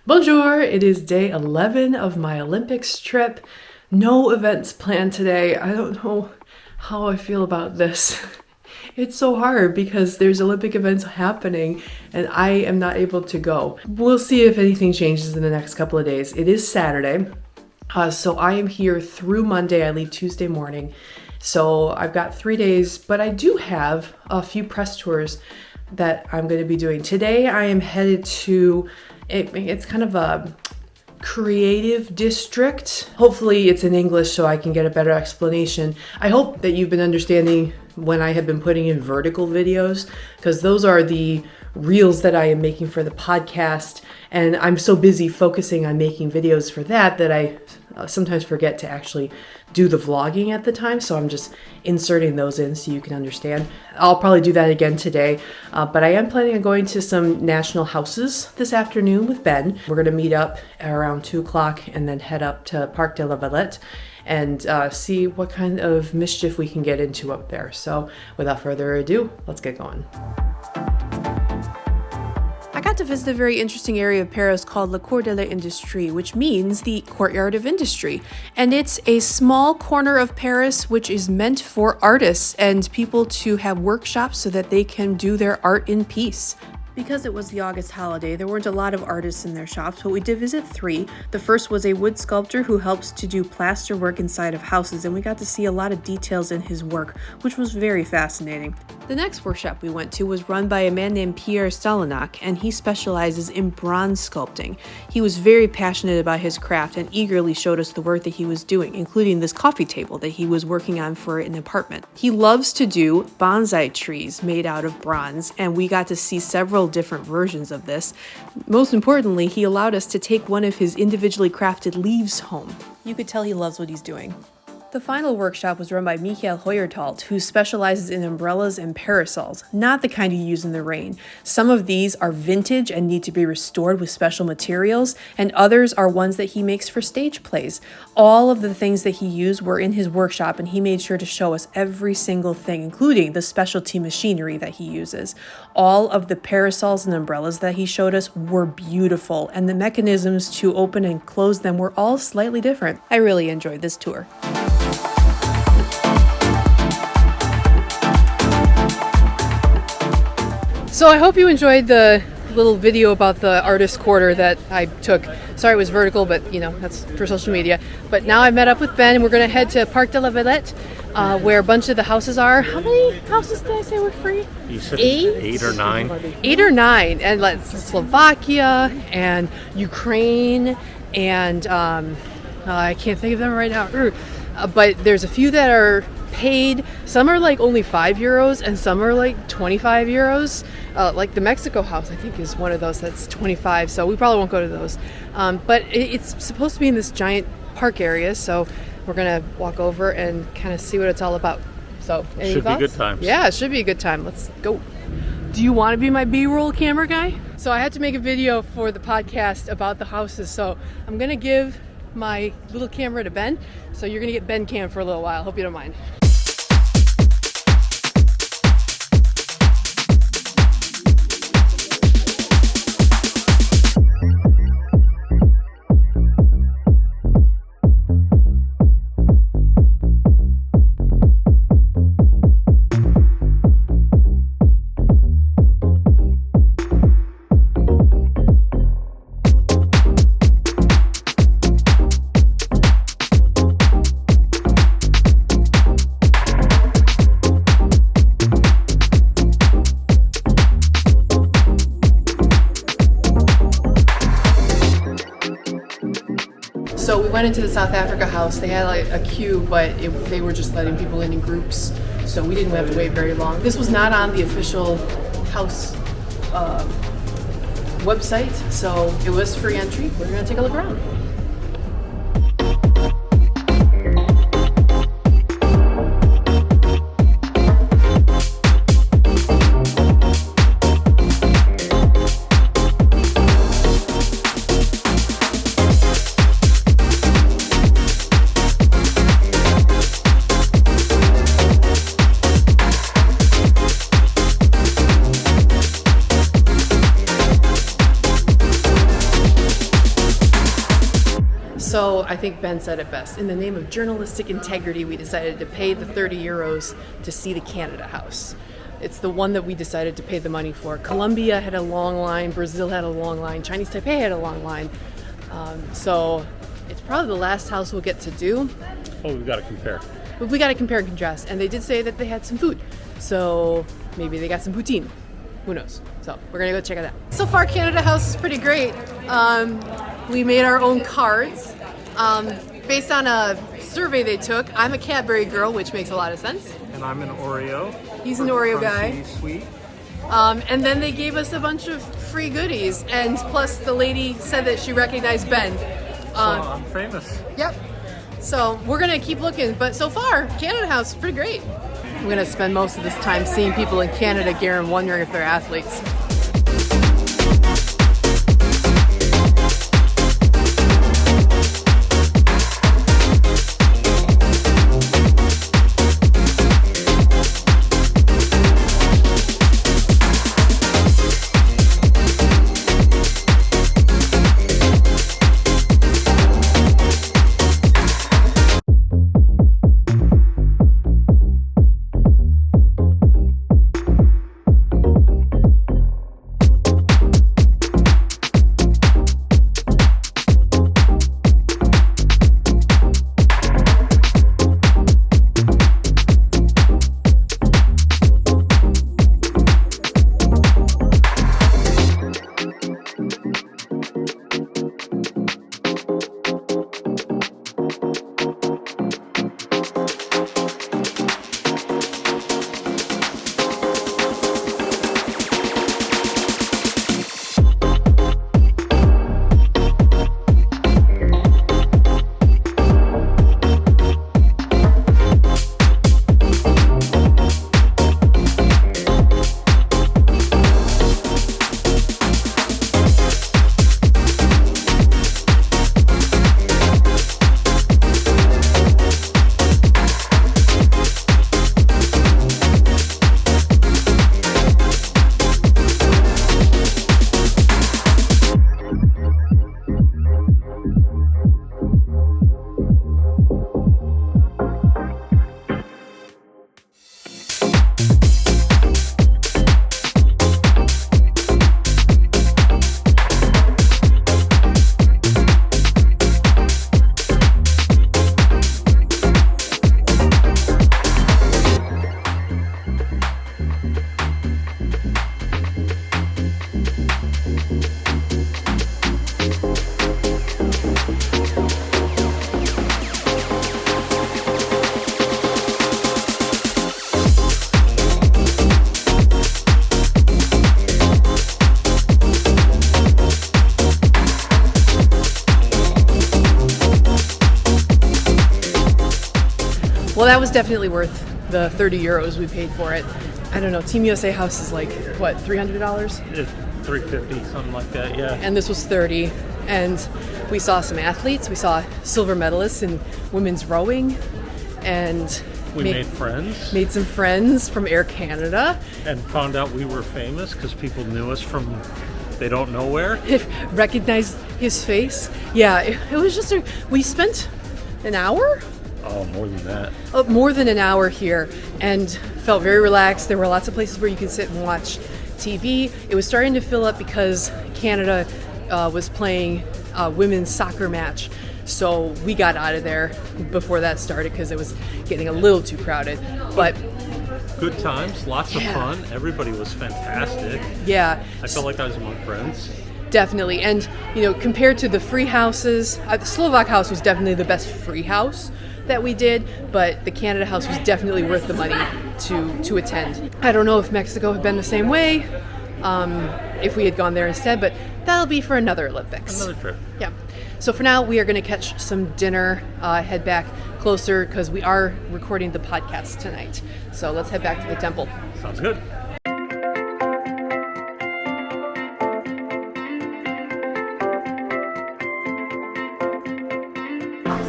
Bonjour! It is day 11 of my Olympics trip. No events planned today. I don't know how I feel about this. It's so hard because there's Olympic events happening and I am not able to go. We'll see if anything changes in the next couple of days. It is Saturday, so I am here through Monday. I leave Tuesday morning. So I've got 3 days, but I do have a few press tours that I'm going to be doing. Today I am headed to, it's kind of a creative district. Hopefully it's in English so I can get a better explanation. I hope that you've been understanding when I have been putting in vertical videos, because those are the reels that I am making for the podcast, and I'm so busy focusing on making videos for that I sometimes forget to actually do the vlogging at the time, so I'm just inserting those in so you can understand. I'll probably do that again today, but I am planning on going to some national houses this afternoon with Ben. We're going to meet up around 2 o'clock and then head up to Parc de la Villette and see what kind of mischief we can get into up there. So without further ado, let's get going. I got to visit a very interesting area of Paris called la Cour de L'Industrie, which means the courtyard of industry. And it's a small corner of Paris which is meant for artists and people to have workshops so that they can do their art in peace. Because it was the August holiday, there weren't a lot of artists in their shops, but we did visit 3. The first was a wood sculptor who helps to do plaster work inside of houses, and we got to see a lot of details in his work, which was very fascinating. The next workshop we went to was run by a man named Pierre Stalanak, and he specializes in bronze sculpting. He was very passionate about his craft and eagerly showed us the work that he was doing, including this coffee table that he was working on for an apartment. He loves to do bonsai trees made out of bronze, and we got to see several different versions of this. Most importantly, he allowed us to take one of his individually crafted leaves home. You could tell he loves what he's doing. The final workshop was run by Michael Heuertalt, who specializes in umbrellas and parasols, not the kind you use in the rain. Some of these are vintage and need to be restored with special materials, and others are ones that he makes for stage plays. All of the things that he used were in his workshop, and he made sure to show us every single thing, including the specialty machinery that he uses. All of the parasols and umbrellas that he showed us were beautiful, and the mechanisms to open and close them were all slightly different. I really enjoyed this tour. So I hope you enjoyed the little video about the artist quarter that I took. Sorry it was vertical, but that's for social media. But now I met up with Ben and we're going to head to Parc de la Villette, where a bunch of the houses are. How many houses did I say were free? You said 8? 8 or 9. 8 or 9. And like Slovakia and Ukraine and I can't think of them right now. But there's a few that are paid. Some are like only €5 and some are like 25 euros. Like the Mexico house, I think, is one of those that's 25, so we probably won't go to those. But it's supposed to be in this giant park area, so we're gonna walk over and kind of see what it's all about. So, any should thoughts? be good times. Yeah, it should be a good time. Let's go. Do you want to be my B-roll camera guy? So I had to make a video for the podcast about the houses, so I'm gonna give my little camera to Ben. So you're gonna get Ben cam for a little while. Hope you don't mind. So we went into the South Africa house. They had like a queue, but they were just letting people in groups, so we didn't have to wait very long. This was not on the official house website, so it was free entry. We're gonna take a look around. So I think Ben said it best. In the name of journalistic integrity, we decided to pay the 30 euros to see the Canada House. It's the one that we decided to pay the money for. Colombia had a long line, Brazil had a long line, Chinese Taipei had a long line. So it's probably the last house we'll get to do. Oh, we've got to compare. But we got to compare and contrast. And they did say that they had some food. So maybe they got some poutine. Who knows? So we're going to go check it out. So far, Canada House is pretty great. We made our own cards. Based on a survey they took, I'm a Cadbury girl, which makes a lot of sense. And I'm an Oreo. He's an Oreo guy. Sweet. And then they gave us a bunch of free goodies. And plus, the lady said that she recognized Ben. So I'm famous. Yep. So we're going to keep looking. But so far, Canada House is pretty great. I'm going to spend most of this time seeing people in Canada gear and wondering if they're athletes. Well, that was definitely worth the 30 euros we paid for it. I don't know, Team USA House is like, what, $300? It's $350, something like that, yeah. And this was 30. And we saw some athletes. We saw silver medalists in women's rowing. And we made friends. Made some friends from Air Canada. And found out we were famous because people knew us from they don't know where. Recognized his face. Yeah, it was just we spent an hour? Oh, more than that. Oh, more than an hour here, and felt very relaxed. There were lots of places where you could sit and watch TV. It was starting to fill up because Canada was playing a women's soccer match. So we got out of there before that started because it was getting a little too crowded. But good times, lots of fun. Everybody was fantastic. Yeah. I felt like I was among friends. Definitely. And, you know, compared to the free houses, the Slovak house was definitely the best free house that we did, but the Canada house was definitely worth the money to attend. I don't know if Mexico had been the same way, if we had gone there instead, but that'll be for another Olympics. Another trip. Yeah. So for now, we are going to catch some dinner, head back closer because we are recording the podcast tonight. So let's head back to the temple. Sounds good.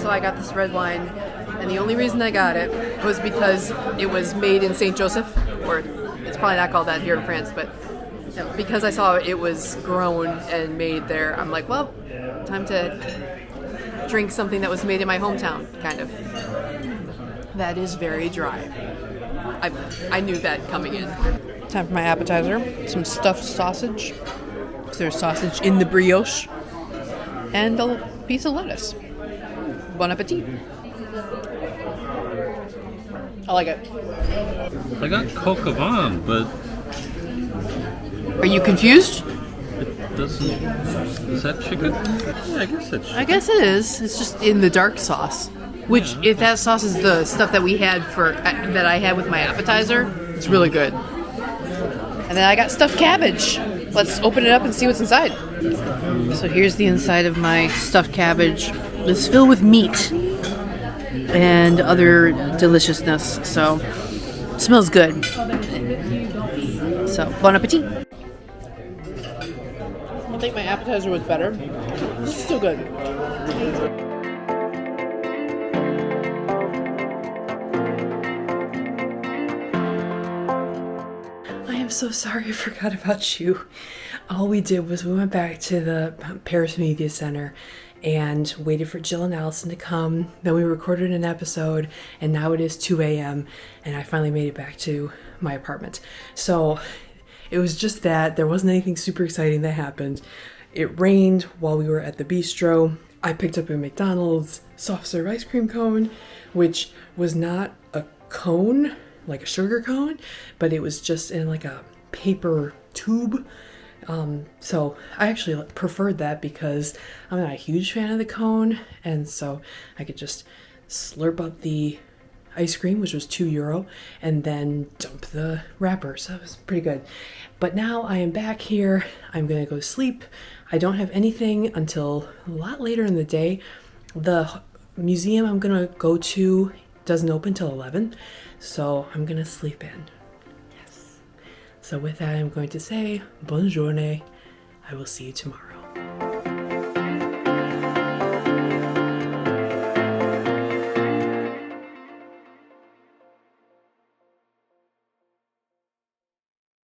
So I got this red wine, and the only reason I got it was because it was made in St. Joseph, or it's probably not called that here in France, but you know, because I saw it was grown and made there, I'm like, well, time to drink something that was made in my hometown, kind of. That is very dry. I knew that coming in. Time for my appetizer. Some stuffed sausage. There's sausage in the brioche. And a piece of lettuce. Bon appetit. I like it. I got coq au vin, but Are you confused? it doesn't. Is that chicken? Yeah, I guess that's chicken. I guess it is. It's just in the dark sauce. Which, if that sauce is the stuff that we had that I had with my appetizer, it's really good. And then I got stuffed cabbage. Let's open it up and see what's inside. So here's the inside of my stuffed cabbage. It's filled with meat and other deliciousness. So it smells good. So bon appetit. I think my appetizer was better. It's still good. I'm so sorry I forgot about you. All we did was we went back to the Paris Media Center and waited for Jill and Allison to come. Then we recorded an episode, and now it is 2 a.m. and I finally made it back to my apartment. So it was just that. There wasn't anything super exciting that happened. It rained while we were at the bistro. I picked up a McDonald's soft serve ice cream cone, which was not a cone, like a sugar cone, but it was just in like a paper tube. So I actually preferred that because I'm not a huge fan of the cone, and so I could just slurp up the ice cream, which was €2, and then dump the wrapper. So it was pretty good. But now I am back here. I'm gonna go to sleep. I don't have anything until a lot later in the day. The museum I'm gonna go to doesn't open till 11, so I'm gonna sleep in. Yes. So with that, I'm going to say bonne journée. I will see you tomorrow.